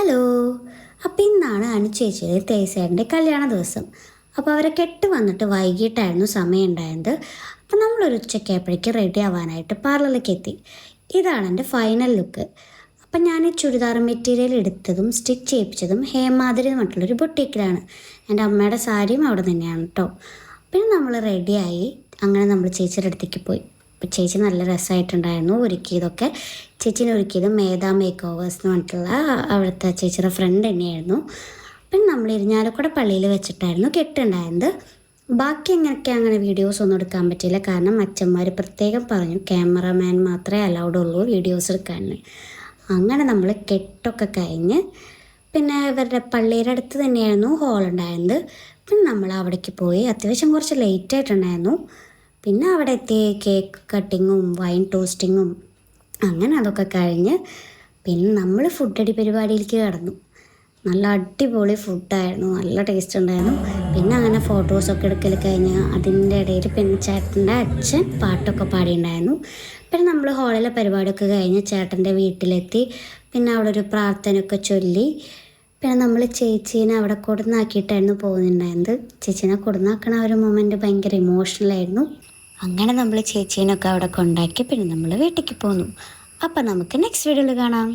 Hello. അപ്പോൾ ഇന്നാണ് അനുചേച്ചിയുടെ തേസേട്ടൻ്റെ കല്യാണ ദിവസം. അപ്പോൾ അവരെ കെട്ട് വന്നിട്ട് വൈകിട്ടായിരുന്നു സമയം ഉണ്ടായത്. അപ്പോൾ നമ്മളൊരു ഉച്ചയ്ക്കായപ്പോഴേക്ക് റെഡി ആവാനായിട്ട് പാർലറിലേക്ക് എത്തി. ഇതാണ് എൻ്റെ ഫൈനൽ ലുക്ക്. അപ്പം ഞാൻ ഈ ചുരിദാർ മെറ്റീരിയൽ എടുത്തതും സ്റ്റിച്ച് ചെയ്യിപ്പിച്ചതും ഹേമാതിരി മറ്റുള്ളൊരു ബൊട്ടീക്കിലാണ്. എൻ്റെ അമ്മയുടെ സാരിയും അവിടെ തന്നെയാണ് കേട്ടോ. പിന്നെ നമ്മൾ റെഡിയായി അങ്ങനെ നമ്മൾ ചേച്ചിയുടെ അടുത്തേക്ക് പോയി. അപ്പോൾ ചേച്ചി നല്ല രസമായിട്ടുണ്ടായിരുന്നു ഒരുക്കിയതൊക്കെ. ചേച്ചീനെ ഒരുക്കിയത് മേധ മേക്ക് ഓവേഴ്സ് എന്ന് പറഞ്ഞിട്ടുള്ള അവിടുത്തെ ചേച്ചിയുടെ ഫ്രണ്ട് തന്നെയായിരുന്നു. പിന്നെ നമ്മൾ ഇരിഞ്ഞാലക്കുട പള്ളിയിൽ വെച്ചിട്ടായിരുന്നു കെട്ടുണ്ടായത്. ബാക്കി അങ്ങനെ വീഡിയോസ് ഒന്നും എടുക്കാൻ പറ്റില്ല, കാരണം അച്ഛന്മാർ പ്രത്യേകം പറഞ്ഞു ക്യാമറമാൻ മാത്രമേ അലൗഡ് ഉള്ളൂ വീഡിയോസ് എടുക്കാൻ. അങ്ങനെ നമ്മൾ കെട്ടൊക്കെ കഴിഞ്ഞ് പിന്നെ ഇവരുടെ പള്ളിയുടെ അടുത്ത് തന്നെയായിരുന്നു ഹോൾ ഉണ്ടായിരുന്നത്. പിന്നെ നമ്മൾ അവിടേക്ക് പോയി. അത്യാവശ്യം കുറച്ച് ലേറ്റ് ആയിട്ടുണ്ടായിരുന്നു. പിന്നെ അവിടെ എത്തി കേക്ക് കട്ടിങ്ങും വൈൻ ടോസ്റ്റിങ്ങും അങ്ങനെ അതൊക്കെ കഴിഞ്ഞ് പിന്നെ നമ്മൾ ഫുഡടി പരിപാടിയിലേക്ക് കടന്നു. നല്ല അടിപൊളി ഫുഡായിരുന്നു, നല്ല ടേസ്റ്റ് ഉണ്ടായിരുന്നു. പിന്നെ അങ്ങനെ ഫോട്ടോസൊക്കെ എടുക്കൽ കഴിഞ്ഞ് അതിൻ്റെ ഇടയിൽ പിന്നെ ചേട്ടൻ്റെ അച്ഛൻ പാട്ടൊക്കെ പാടിയിട്ടുണ്ടായിരുന്നു. പിന്നെ നമ്മൾ ഹോളിലെ പരിപാടിയൊക്കെ കഴിഞ്ഞ് ചേട്ടൻ്റെ വീട്ടിലെത്തി. പിന്നെ അവിടെ ഒരു പ്രാർത്ഥനയൊക്കെ ചൊല്ലി പിന്നെ നമ്മൾ ചേച്ചീനെ അവിടെ കൊടുന്നാക്കിയിട്ടായിരുന്നു പോകുന്നുണ്ടായിരുന്നത്. ചേച്ചീനെ കൊടുന്നാക്കണ ഒരു മൊമെൻറ്റ് ഭയങ്കര ഇമോഷണലായിരുന്നു. അങ്ങനെ നമ്മൾ ചേച്ചീനൊക്കെ അവിടെ കൊണ്ടാക്കി പിന്നെ നമ്മൾ വീട്ടിലേക്ക് പോന്നു. അപ്പം നമുക്ക് നെക്സ്റ്റ് വീഡിയോയിൽ കാണാം.